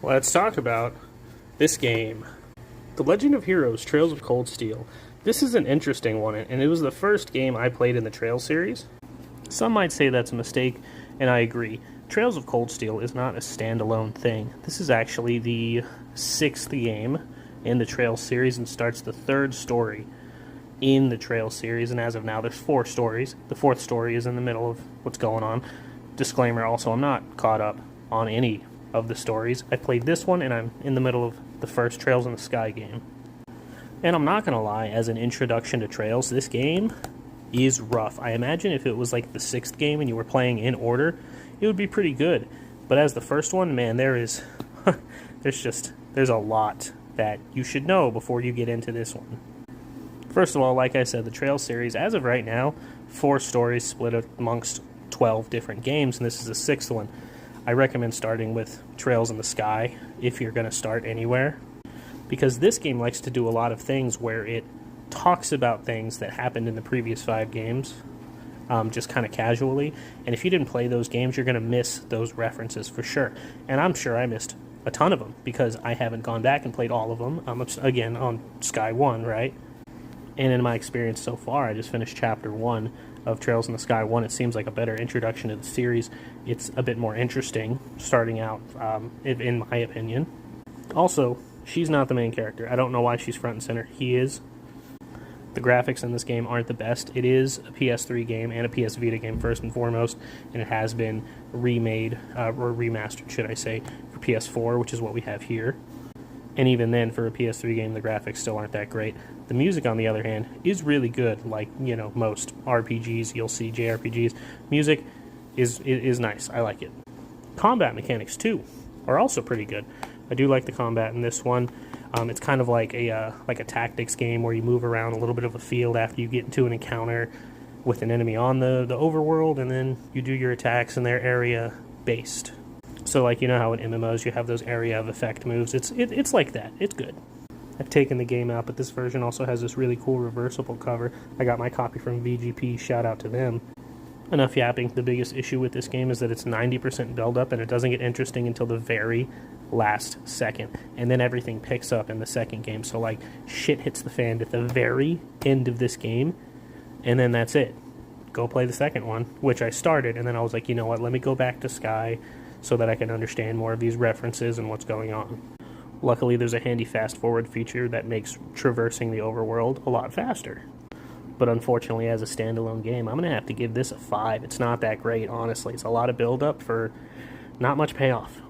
Let's talk about this game. The Legend of Heroes Trails of Cold Steel. This is an interesting one, and it was the first game I played in the Trails series. Some might say that's a mistake, and I agree. Trails of Cold Steel is not a standalone thing. This is actually the 6th game in the Trails series and starts the 3rd story in the Trails series, and as of now there's 4 stories. The 4th story is in the middle of what's going on. Disclaimer also, I'm not caught up on any of the stories. I played this one, and I'm in the middle of the first Trails in the Sky game. And I'm not going to lie, as an introduction to Trails, this game is rough. I imagine if it was like the 6th game and you were playing in order, it would be pretty good. But as the first one, man, there's a lot that you should know before you get into this one. First of all, like I said, the Trails series, as of right now, 4 stories split amongst 12 different games, and this is the 6th one. I recommend starting with Trails in the Sky if you're going to start anywhere, because this game likes to do a lot of things where it talks about things that happened in the previous 5 games, just kind of casually, and if you didn't play those games, you're going to miss those references for sure, and I'm sure I missed a ton of them, because I haven't gone back and played all of them, again, on Sky 1, right? And in my experience so far, I just finished Chapter 1 of Trails in the Sky 1. It seems like a better introduction to the series. It's a bit more interesting, starting out, in my opinion. Also, she's not the main character. I don't know why she's front and center. He is. The graphics in this game aren't the best. It is a PS3 game and a PS Vita game, first and foremost, and it has been remade, or remastered, should I say, for PS4, which is what we have here. And even then, for a PS3 game, the graphics still aren't that great. The music, on the other hand, is really good. Like, most RPGs, you'll see JRPGs. Music is nice. I like it. Combat mechanics, too, are also pretty good. I do like the combat in this one. It's kind of like a tactics game where you move around a little bit of a field after you get into an encounter with an enemy on the overworld, and then you do your attacks in their area based. So, like, how in MMOs you have those area of effect moves. It's like that. It's good. I've taken the game out, but this version also has this really cool reversible cover. I got my copy from VGP. Shout out to them. Enough yapping. The biggest issue with this game is that it's 90% build up, and it doesn't get interesting until the very last second. And then everything picks up in the second game. So, like, shit hits the fan at the very end of this game, and then that's it. Go play the second one, which I started, and then I was like, you know what, let me go back to Sky so that I can understand more of these references and what's going on. Luckily, there's a handy fast-forward feature that makes traversing the overworld a lot faster. But unfortunately, as a standalone game, I'm going to have to give this a 5. It's not that great, honestly. It's a lot of build-up for not much payoff.